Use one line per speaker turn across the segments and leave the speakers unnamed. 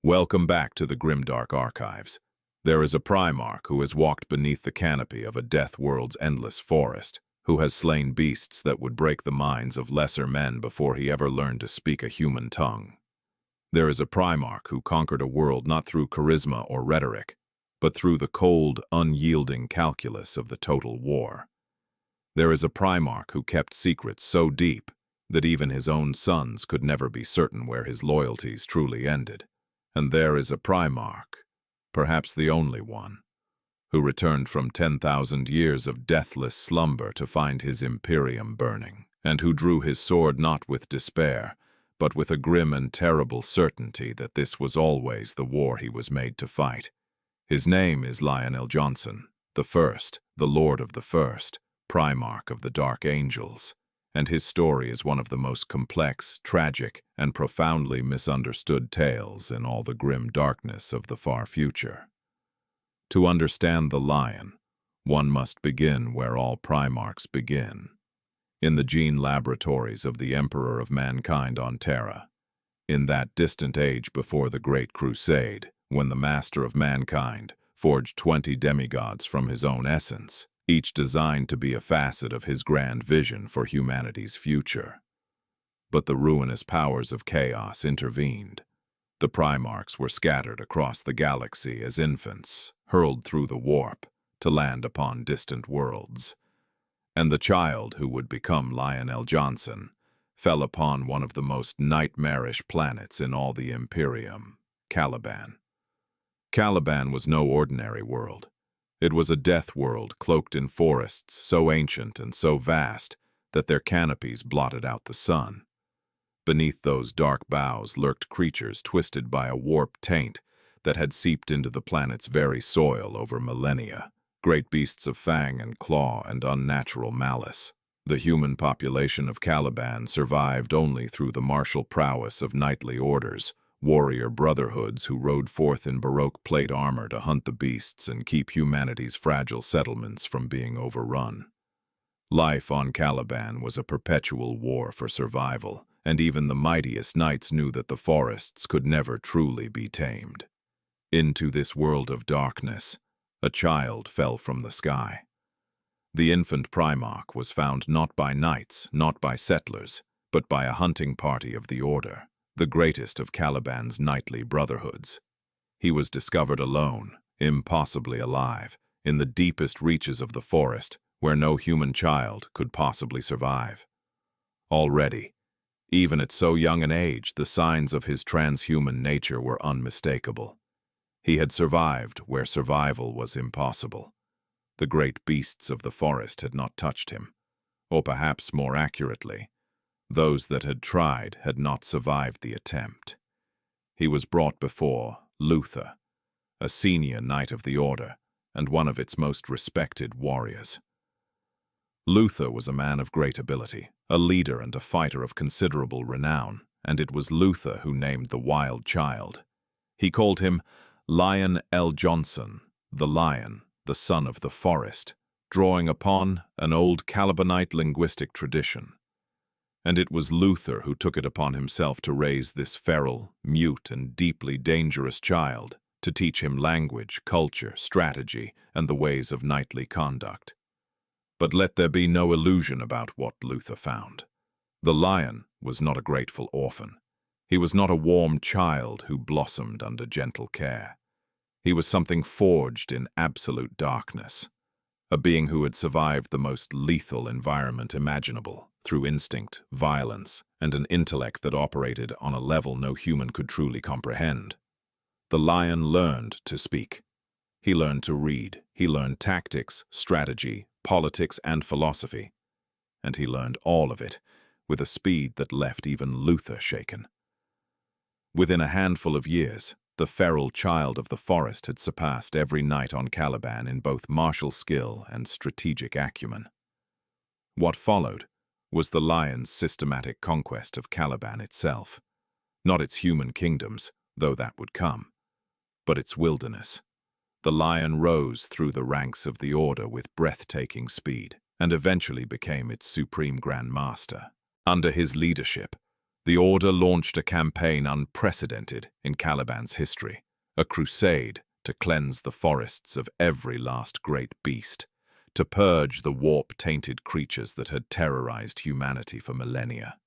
Welcome back to the Grimdark Archives. There is a Primarch who has walked beneath the canopy of a death world's endless forest, who has slain beasts that would break the minds of lesser men before he ever learned to speak a human tongue. There is a Primarch who conquered a world not through charisma or rhetoric, but through the cold, unyielding calculus of the total war. There is a Primarch who kept secrets so deep that even his own sons could never be certain where his loyalties truly ended. And there is a Primarch, perhaps the only one, who returned from 10,000 years of deathless slumber to find his Imperium burning, and who drew his sword not with despair, but with a grim and terrible certainty that this was always the war he was made to fight. His name is Lionel Johnson, the First, the Lord of the First, Primarch of the Dark Angels, and his story is one of the most complex, tragic, and profoundly misunderstood tales in all the grim darkness of the far future. To understand the Lion, one must begin where all Primarchs begin, in the gene laboratories of the Emperor of Mankind on Terra, in that distant age before the Great Crusade, when the Master of Mankind forged 20 demigods from his own essence, each designed to be a facet of his grand vision for humanity's future. But the ruinous powers of chaos intervened. The Primarchs were scattered across the galaxy as infants, hurled through the warp to land upon distant worlds. And the child who would become Lionel Johnson fell upon one of the most nightmarish planets in all the Imperium, Caliban. Caliban was no ordinary world. It was a death world cloaked in forests so ancient and so vast that their canopies blotted out the sun. Beneath those dark boughs lurked creatures twisted by a warp taint that had seeped into the planet's very soil over millennia, great beasts of fang and claw and unnatural malice. The human population of Caliban survived only through the martial prowess of knightly orders, warrior brotherhoods who rode forth in Baroque plate armor to hunt the beasts and keep humanity's fragile settlements from being overrun. Life on Caliban was a perpetual war for survival, and even the mightiest knights knew that the forests could never truly be tamed. Into this world of darkness, a child fell from the sky. The infant Primarch was found not by knights, not by settlers, but by a hunting party of the Order, the greatest of Caliban's knightly brotherhoods. He was discovered alone, impossibly alive, in the deepest reaches of the forest, where no human child could possibly survive. Already, even at so young an age, the signs of his transhuman nature were unmistakable. He had survived where survival was impossible. The great beasts of the forest had not touched him, or perhaps more accurately, those that had tried had not survived the attempt. He was brought before Luther, a senior knight of the Order and one of its most respected warriors. Luther was a man of great ability, a leader and a fighter of considerable renown, and it was Luther who named the wild child. He called him Lionel Johnson, the Lion, the son of the forest, drawing upon an old Calibanite linguistic tradition. And it was Luther who took it upon himself to raise this feral, mute, and deeply dangerous child, to teach him language, culture, strategy, and the ways of knightly conduct. But let there be no illusion about what Luther found. The Lion was not a grateful orphan. He was not a warm child who blossomed under gentle care. He was something forged in absolute darkness, a being who had survived the most lethal environment imaginable, through instinct, violence, and an intellect that operated on a level no human could truly comprehend. The Lion learned to speak. He learned to read. He learned tactics, strategy, politics, and philosophy. And he learned all of it with a speed that left even Luther shaken. Within a handful of years, the feral child of the forest had surpassed every knight on Caliban in both martial skill and strategic acumen. What followed was the Lion's systematic conquest of Caliban itself. Not its human kingdoms, though that would come, but its wilderness. The Lion rose through the ranks of the Order with breathtaking speed, and eventually became its supreme Grand Master. Under his leadership, The Order launched a campaign unprecedented in Caliban's history, a crusade to cleanse the forests of every last great beast, to purge the warp-tainted creatures that had terrorized humanity for millennia.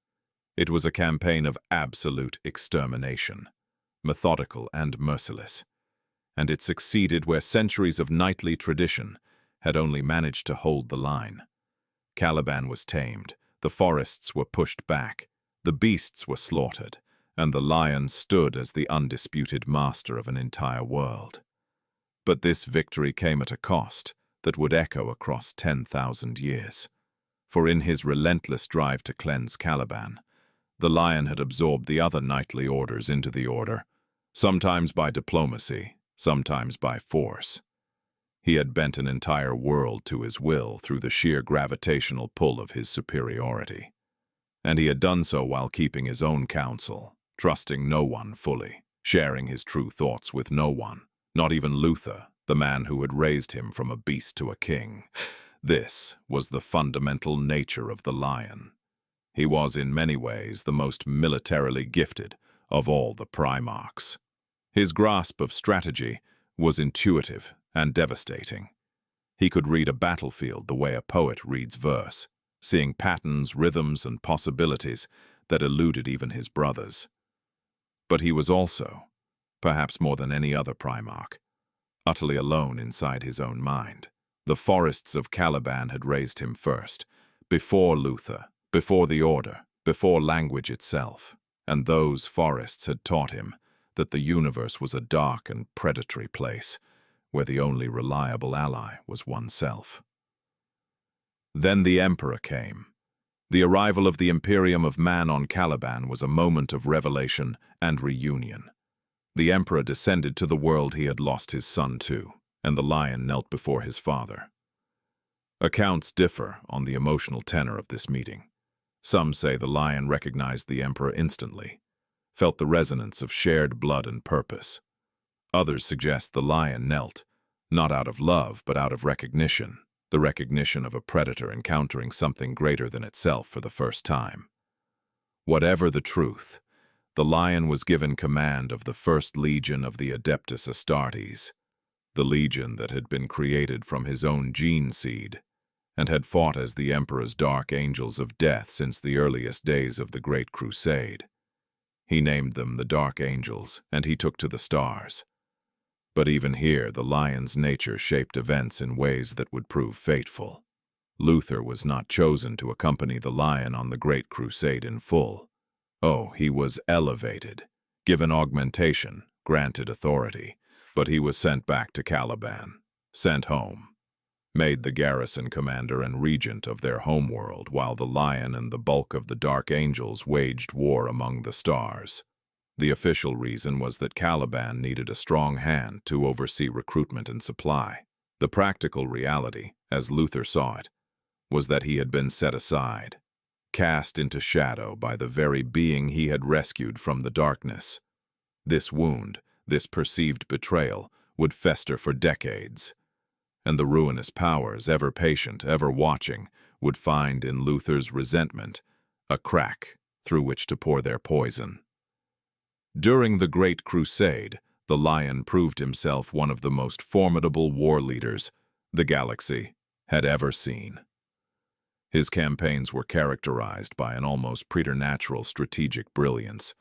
It was a campaign of absolute extermination, methodical and merciless, and it succeeded where centuries of knightly tradition had only managed to hold the line. Caliban was tamed, the forests were pushed back, the beasts were slaughtered, and the lion stood as the undisputed master of an entire world. But this victory came at a cost that would echo across 10,000 years. For in his relentless drive to cleanse Caliban, the lion had absorbed the other knightly orders into the Order, sometimes by diplomacy, sometimes by force. He had bent an entire world to his will through the sheer gravitational pull of his superiority. And he had done so while keeping his own counsel, trusting no one fully, sharing his true thoughts with no one, not even Luther, the man who had raised him from a beast to a king. This was the fundamental nature of the lion. He was in many ways the most militarily gifted of all the Primarchs. His grasp of strategy was intuitive and devastating. He could read a battlefield the way a poet reads verse, seeing patterns, rhythms, and possibilities that eluded even his brothers. But he was also, perhaps more than any other Primarch, utterly alone inside his own mind. The forests of Caliban had raised him first, before Luther, before the Order, before language itself, and those forests had taught him that the universe was a dark and predatory place, where the only reliable ally was oneself. Then the Emperor came. The arrival of the Imperium of Man on Caliban was a moment of revelation and reunion. The Emperor descended to the world he had lost his son to, and the lion knelt before his father. Accounts differ on the emotional tenor of this meeting. Some say the lion recognized the Emperor instantly, felt the resonance of shared blood and purpose. Others suggest the lion knelt, not out of love but out of recognition, the recognition of a predator encountering something greater than itself for the first time. Whatever the truth, the lion was given command of the first legion of the Adeptus Astartes, the legion that had been created from his own gene seed, and had fought as the Emperor's dark angels of death since the earliest days of the Great Crusade. He named them the Dark Angels, and he took to the stars. But even here, the lion's nature shaped events in ways that would prove fateful. Luther was not chosen to accompany the lion on the Great Crusade in full. Oh, he was elevated, given augmentation, granted authority, but he was sent back to Caliban, sent home, made the garrison commander and regent of their homeworld while the lion and the bulk of the Dark Angels waged war among the stars. The official reason was that Caliban needed a strong hand to oversee recruitment and supply. The practical reality, as Luther saw it, was that he had been set aside, cast into shadow by the very being he had rescued from the darkness. This wound, this perceived betrayal, would fester for decades, and the ruinous powers, ever patient, ever watching, would find in Luther's resentment a crack through which to pour their poison. During the Great Crusade, the lion proved himself one of the most formidable war leaders the galaxy had ever seen. His campaigns were characterized by an almost preternatural strategic brilliance,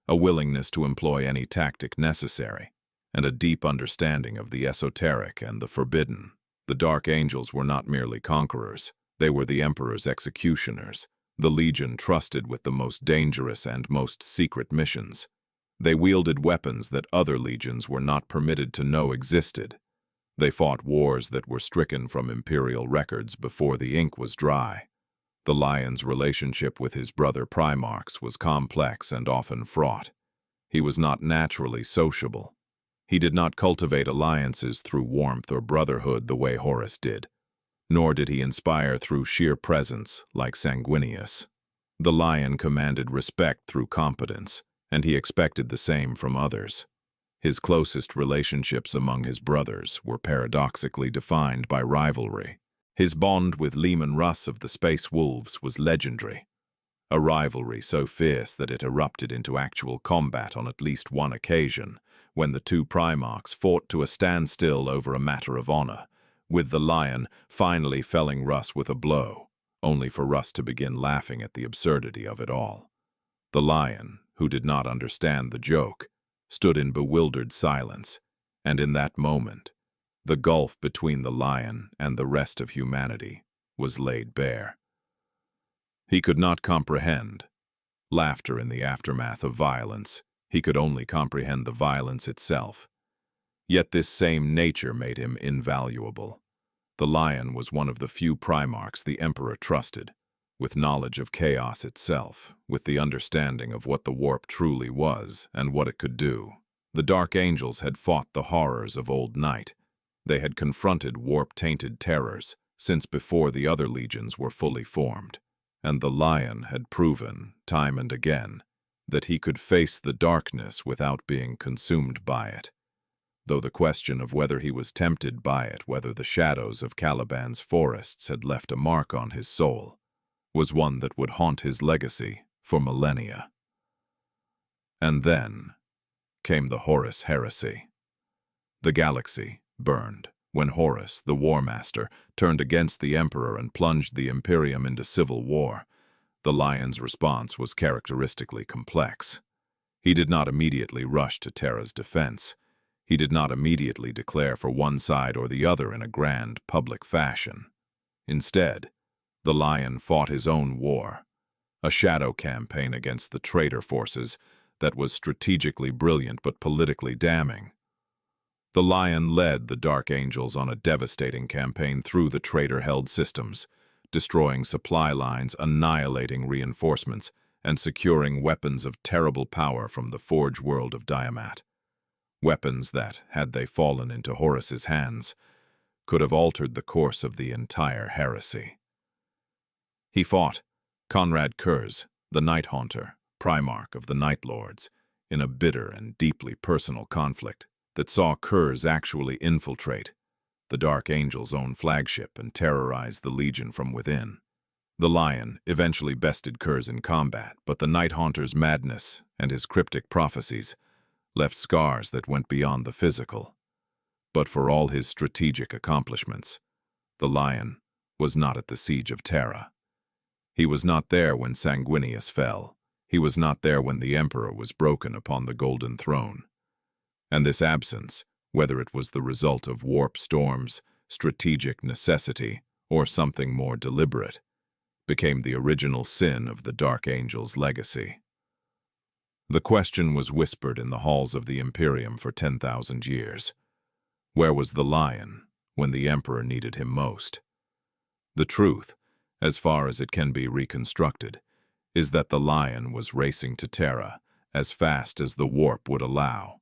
a willingness to employ any tactic necessary, and a deep understanding of the esoteric and the forbidden. The Dark Angels were not merely conquerors, they were the Emperor's executioners, the legion trusted with the most dangerous and most secret missions. They wielded weapons that other legions were not permitted to know existed. They fought wars that were stricken from imperial records before the ink was dry. The lion's relationship with his brother Primarchs was complex and often fraught. He was not naturally sociable. He did not cultivate alliances through warmth or brotherhood the way Horus did, nor did he inspire through sheer presence like Sanguinius. The lion commanded respect through competence, and he expected the same from others. His closest relationships among his brothers were paradoxically defined by rivalry. His bond with Leman Russ of the Space Wolves was legendary. a rivalry so fierce that it erupted into actual combat on at least one occasion, when the two Primarchs fought to a standstill over a matter of honor, with the Lion finally felling Russ with a blow, only for Russ to begin laughing at the absurdity of it all. The Lion, who did not understand the joke, stood in bewildered silence, and in that moment, the gulf between the Lion and the rest of humanity was laid bare. He could not comprehend laughter in the aftermath of violence. He could only comprehend the violence itself. Yet this same nature made him invaluable. The Lion was one of the few Primarchs the Emperor trusted, with knowledge of chaos itself, with the understanding of what the warp truly was and what it could do. The Dark Angels had fought the horrors of old night. They had confronted warp-tainted terrors since before the other legions were fully formed, and the Lion had proven, time and again, that he could face the darkness without being consumed by it. Though the question of whether he was tempted by it, whether the shadows of Caliban's forests had left a mark on his soul, was one that would haunt his legacy for millennia. And then came the Horus Heresy. The galaxy burned when Horus, the War Master, turned against the Emperor and plunged the Imperium into civil war. The Lion's response was characteristically complex. He did not immediately rush to Terra's defense. He did not immediately declare for one side or the other in a grand, public fashion. Instead, the Lion fought his own war, a shadow campaign against the traitor forces that was strategically brilliant but politically damning. The Lion led the Dark Angels on a devastating campaign through the traitor-held systems, destroying supply lines, annihilating reinforcements, and securing weapons of terrible power from the Forge world of Diamat. Weapons that, had they fallen into Horus's hands, could have altered the course of the entire heresy. He fought Conrad Kurz, the Night Haunter, Primarch of the Night Lords, in a bitter and deeply personal conflict that saw Kurz actually infiltrate the Dark Angel's own flagship and terrorize the Legion from within. The Lion eventually bested Kurz in combat, but the Night Haunter's madness and his cryptic prophecies left scars that went beyond the physical. But for all his strategic accomplishments, the Lion was not at the siege of Terra. He was not there when Sanguinius fell. He was not there when the Emperor was broken upon the Golden Throne. And this absence, whether it was the result of warp storms, strategic necessity, or something more deliberate, became the original sin of the Dark Angel's legacy. The question was whispered in the halls of the Imperium for 10,000 years. Where was the Lion when the Emperor needed him most? The truth, as far as it can be reconstructed, is that the Lion was racing to Terra as fast as the warp would allow,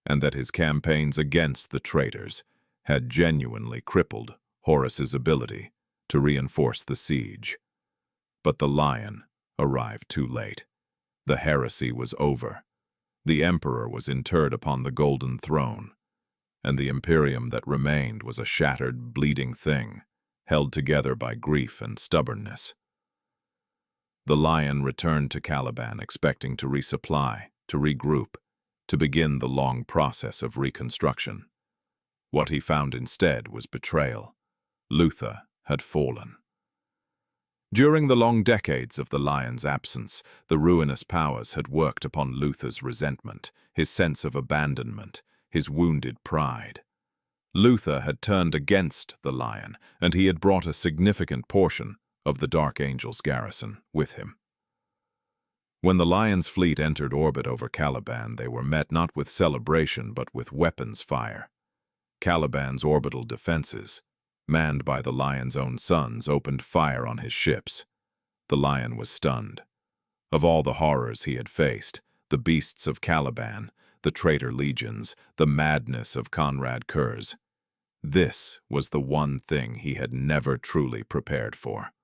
and that his campaigns against the traitors had genuinely crippled Horus's ability to reinforce the siege. But the Lion arrived too late. The heresy was over. The Emperor was interred upon the Golden Throne, and the Imperium that remained was a shattered, bleeding thing, held together by grief and stubbornness. The Lion returned to Caliban expecting to resupply, to regroup, to begin the long process of reconstruction. What he found instead was betrayal. Luther had fallen. During the long decades of the Lion's absence, the ruinous powers had worked upon Luther's resentment, his sense of abandonment, his wounded pride. Luther had turned against the Lion, and he had brought a significant portion of the Dark Angel's garrison with him. When the Lion's fleet entered orbit over Caliban, they were met not with celebration but with weapons fire. Caliban's orbital defenses, manned by the Lion's own sons, opened fire on his ships. The Lion was stunned. Of all the horrors he had faced, the beasts of Caliban, the traitor legions, the madness of Conrad Kurz, this was the one thing he had never truly prepared for.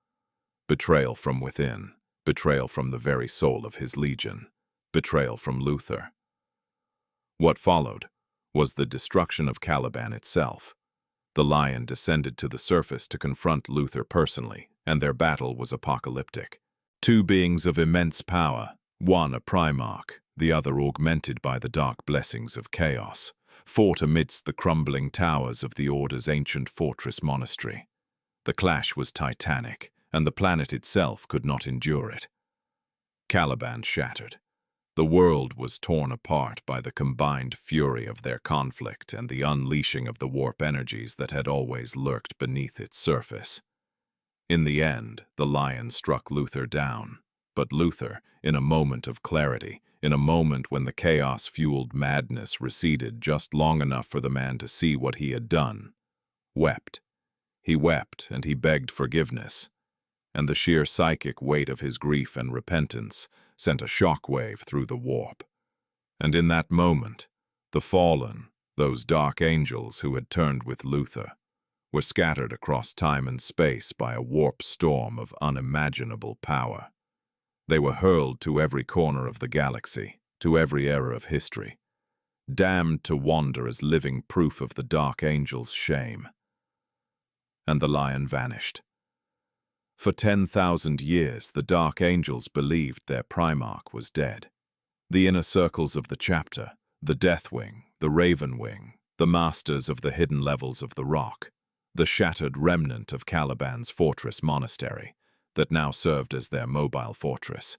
Betrayal from within, betrayal from the very soul of his legion, betrayal from Luther. What followed was the destruction of Caliban itself. The Lion descended to the surface to confront Luther personally, and their battle was apocalyptic. Two beings of immense power, one a Primarch, the other augmented by the dark blessings of chaos, fought amidst the crumbling towers of the Order's ancient fortress monastery. The clash was titanic, and the planet itself could not endure it. Caliban shattered. The world was torn apart by the combined fury of their conflict and the unleashing of the warp energies that had always lurked beneath its surface. In the end, the lion struck Luther down, but Luther, in a moment of clarity, in a moment when the chaos-fueled madness receded just long enough for the man to see what he had done, wept. He wept and he begged forgiveness, and the sheer psychic weight of his grief and repentance sent a shockwave through the warp. And in that moment, the fallen, those dark angels who had turned with Luther, were scattered across time and space by a warp storm of unimaginable power. They were hurled to every corner of the galaxy, to every era of history, damned to wander as living proof of the dark angel's shame. And the lion vanished. For 10,000 years, the Dark Angels believed their Primarch was dead. The inner circles of the chapter, the Deathwing, the Ravenwing, the masters of the hidden levels of the rock, the shattered remnant of Caliban's fortress monastery, that now served as their mobile fortress,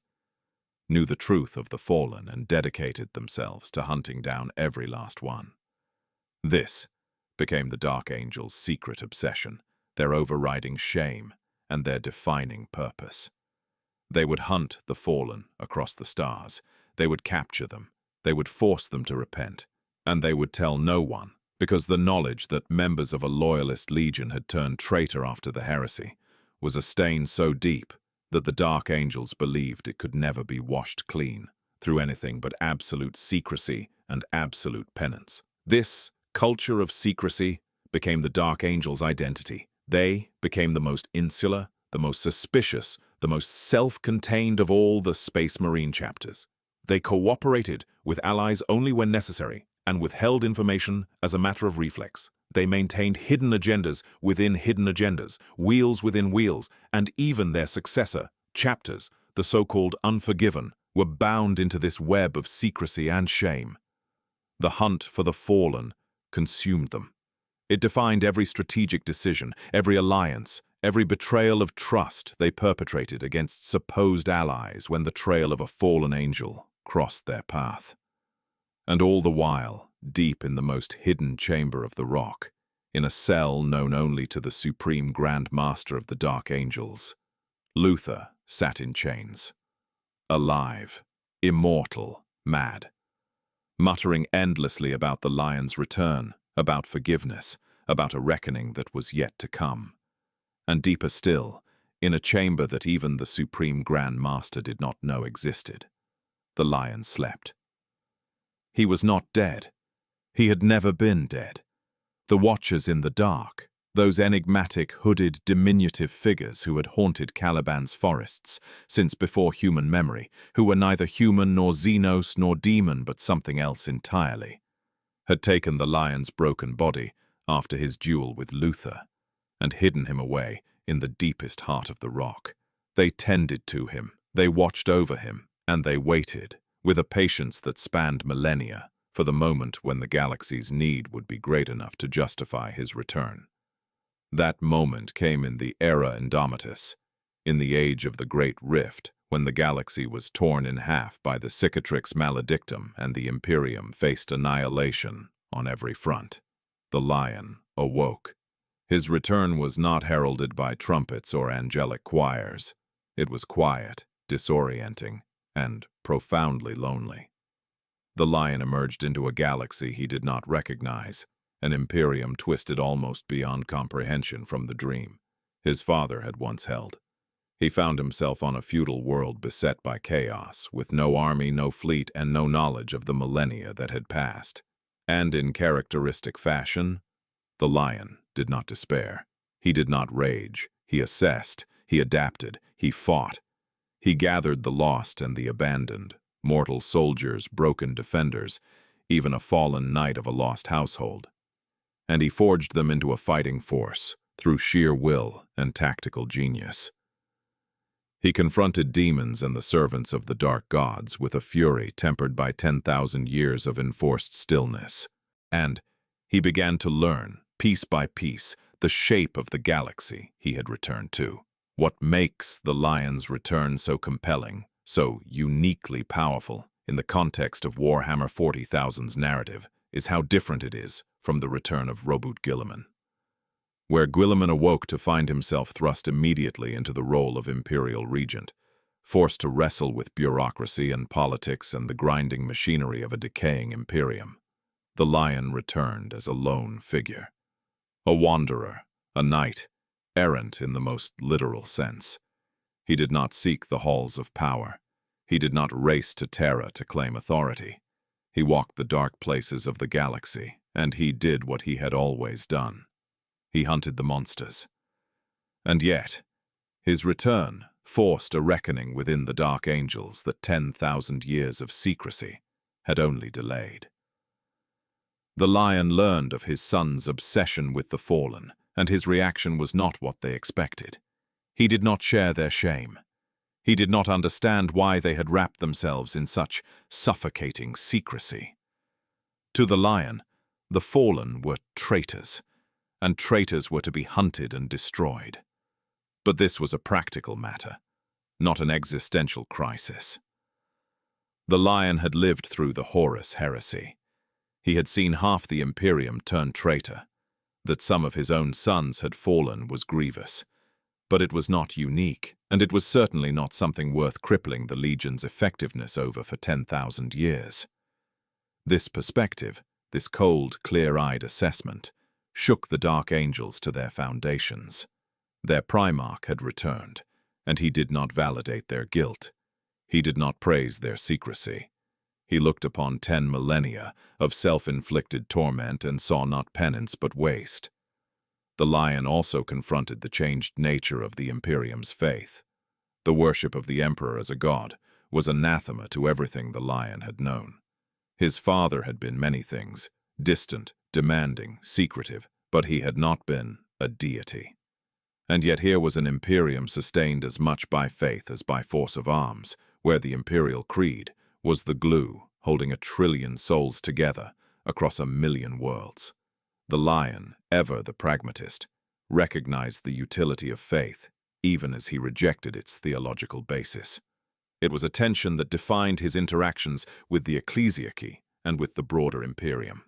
knew the truth of the fallen and dedicated themselves to hunting down every last one. This became the Dark Angels' secret obsession, their overriding shame, and their defining purpose. They would hunt the fallen across the stars. They would capture them. They would force them to repent. And they would tell no one, because the knowledge that members of a loyalist legion had turned traitor after the heresy was a stain so deep that the Dark Angels believed it could never be washed clean through anything but absolute secrecy and absolute penance. This culture of secrecy became the Dark Angels' identity. They became the most insular, the most suspicious, the most self-contained of all the Space Marine chapters. They cooperated with allies only when necessary and withheld information as a matter of reflex. They maintained hidden agendas within hidden agendas, wheels within wheels, and even their successor, chapters, the so-called Unforgiven, were bound into this web of secrecy and shame. The hunt for the fallen consumed them. It defined every strategic decision, every alliance, every betrayal of trust they perpetrated against supposed allies when the trail of a fallen angel crossed their path. And all the while, deep in the most hidden chamber of the rock, in a cell known only to the Supreme Grand Master of the Dark Angels, Luther sat in chains. Alive, immortal, mad, muttering endlessly about the lion's return, about forgiveness, about a reckoning that was yet to come. And deeper still, in a chamber that even the Supreme Grand Master did not know existed, the lion slept. He was not dead. He had never been dead. The Watchers in the dark, those enigmatic, hooded, diminutive figures who had haunted Caliban's forests since before human memory, who were neither human nor Xenos nor demon but something else entirely, had taken the lion's broken body after his duel with Luther and hidden him away in the deepest heart of the rock. They tended to him, they watched over him, and they waited, with a patience that spanned millennia, for the moment when the galaxy's need would be great enough to justify his return. That moment came in the Era Indomitus, in the age of the Great Rift, when the galaxy was torn in half by the Cicatrix Maledictum and the Imperium faced annihilation on every front. The lion awoke. His return was not heralded by trumpets or angelic choirs. It was quiet, disorienting, and profoundly lonely. The lion emerged into a galaxy he did not recognize, an Imperium twisted almost beyond comprehension from the dream his father had once held. He found himself on a feudal world beset by chaos, with no army, no fleet, and no knowledge of the millennia that had passed. And in characteristic fashion, the lion did not despair. He did not rage. He assessed. He adapted. He fought. He gathered the lost and the abandoned, mortal soldiers, broken defenders, even a fallen knight of a lost household. And he forged them into a fighting force through sheer will and tactical genius. He confronted demons and the servants of the dark gods with a fury tempered by 10,000 years of enforced stillness. And he began to learn, piece by piece, the shape of the galaxy he had returned to. What makes the Lion's return so compelling, so uniquely powerful in the context of Warhammer 40,000's narrative is how different it is from the return of Robert Guilliman, where Guilliman awoke to find himself thrust immediately into the role of imperial regent, forced to wrestle with bureaucracy and politics and the grinding machinery of a decaying imperium. The Lion returned as a lone figure, a wanderer, a knight, errant in the most literal sense. He did not seek the halls of power. He did not race to Terra to claim authority. He walked the dark places of the galaxy, and he did what he had always done. He hunted the monsters. And yet, his return forced a reckoning within the Dark Angels that 10,000 years of secrecy had only delayed. The Lion learned of his son's obsession with the fallen, and his reaction was not what they expected. He did not share their shame. He did not understand why they had wrapped themselves in such suffocating secrecy. To the Lion, the fallen were traitors, and traitors were to be hunted and destroyed. But this was a practical matter, not an existential crisis. The Lion had lived through the Horus Heresy. He had seen half the Imperium turn traitor. That some of his own sons had fallen was grievous. But it was not unique, and it was certainly not something worth crippling the Legion's effectiveness over for 10,000 years. This perspective, this cold, clear-eyed assessment, shook the Dark Angels to their foundations. Their Primarch had returned, and he did not validate their guilt. He did not praise their secrecy. He looked upon 10 millennia of self-inflicted torment and saw not penance but waste. The Lion also confronted the changed nature of the Imperium's faith. The worship of the Emperor as a god was anathema to everything the Lion had known. His father had been many things, distant, demanding, secretive, but he had not been a deity. And yet here was an Imperium sustained as much by faith as by force of arms, where the Imperial Creed was the glue holding 1 trillion souls together across 1 million worlds. The Lion, ever the pragmatist, recognized the utility of faith, even as he rejected its theological basis. It was a tension that defined his interactions with the ecclesiarchy and with the broader Imperium.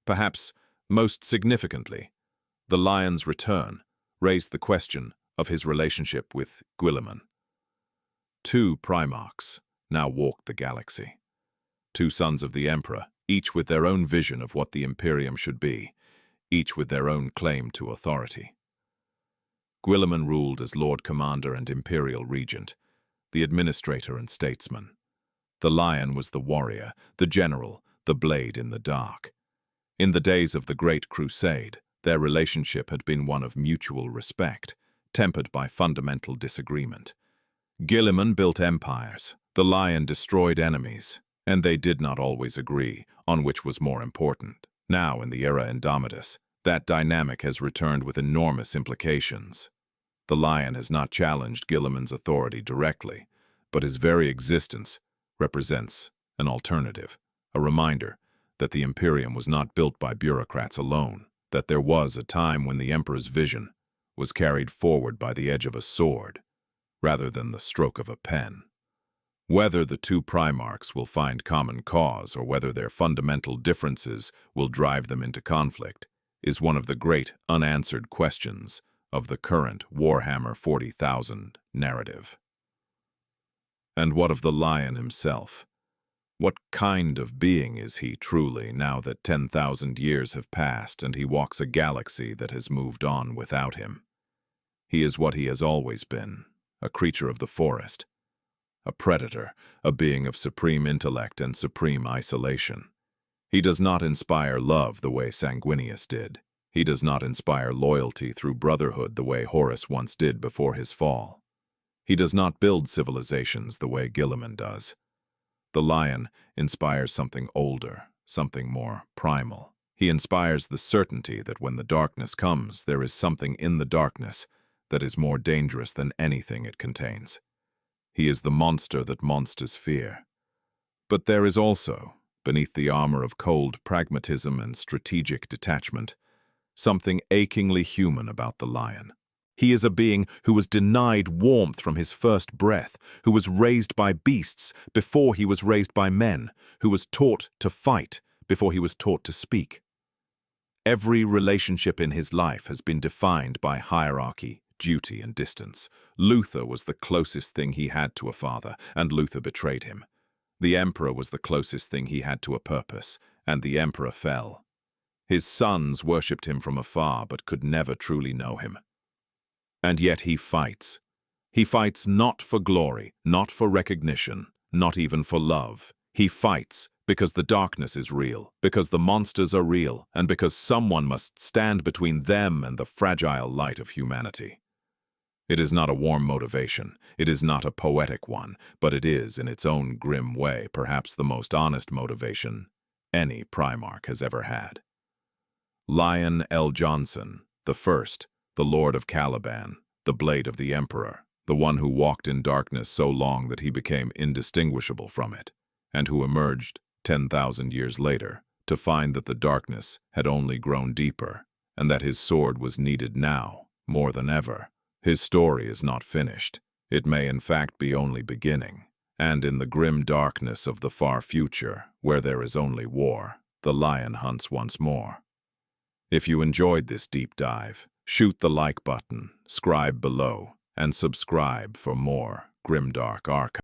Perhaps most significantly, the Lion's return raised the question of his relationship with Guilliman. 2 Primarchs now walked the galaxy. 2 sons of the Emperor, each with their own vision of what the Imperium should be, each with their own claim to authority. Guilliman ruled as Lord Commander and Imperial Regent, the administrator and statesman. The Lion was the warrior, the general, the blade in the dark. In the days of the Great Crusade, their relationship had been one of mutual respect, tempered by fundamental disagreement. Guilliman built empires, the Lion destroyed enemies, and they did not always agree on which was more important. Now, in the era Indomitus, that dynamic has returned with enormous implications. The Lion has not challenged Guilliman's authority directly, but his very existence represents an alternative, a reminder that the Imperium was not built by bureaucrats alone, that there was a time when the Emperor's vision was carried forward by the edge of a sword, rather than the stroke of a pen. Whether the 2 Primarchs will find common cause or whether their fundamental differences will drive them into conflict is one of the great unanswered questions of the current Warhammer 40,000 narrative. And what of the Lion himself? What kind of being is he truly now that 10,000 years have passed and he walks a galaxy that has moved on without him? He is what he has always been, a creature of the forest, a predator, a being of supreme intellect and supreme isolation. He does not inspire love the way Sanguinius did. He does not inspire loyalty through brotherhood the way Horus once did before his fall. He does not build civilizations the way Guilliman does. The Lion inspires something older, something more primal. He inspires the certainty that when the darkness comes, there is something in the darkness that is more dangerous than anything it contains. He is the monster that monsters fear. But there is also, beneath the armor of cold pragmatism and strategic detachment, something achingly human about the lion. He is a being who was denied warmth from his first breath, who was raised by beasts before he was raised by men, who was taught to fight before he was taught to speak. Every relationship in his life has been defined by hierarchy, duty, and distance. Luther was the closest thing he had to a father, and Luther betrayed him. The emperor was the closest thing he had to a purpose, and the emperor fell. His sons worshipped him from afar but could never truly know him. And yet he fights. He fights not for glory, not for recognition, not even for love. He fights because the darkness is real, because the monsters are real, and because someone must stand between them and the fragile light of humanity. It is not a warm motivation, it is not a poetic one, but it is, in its own grim way, perhaps the most honest motivation any Primarch has ever had. Lion L. Johnson, the first, the Lord of Caliban, the blade of the Emperor, the one who walked in darkness so long that he became indistinguishable from it, and who emerged 10,000 years later to find that the darkness had only grown deeper, and that his sword was needed now, more than ever. His story is not finished. It may in fact be only beginning, and in the grim darkness of the far future, where there is only war, the lion hunts once more. If you enjoyed this deep dive, shoot the like button, scribe below, and subscribe for more Grimdark Archives.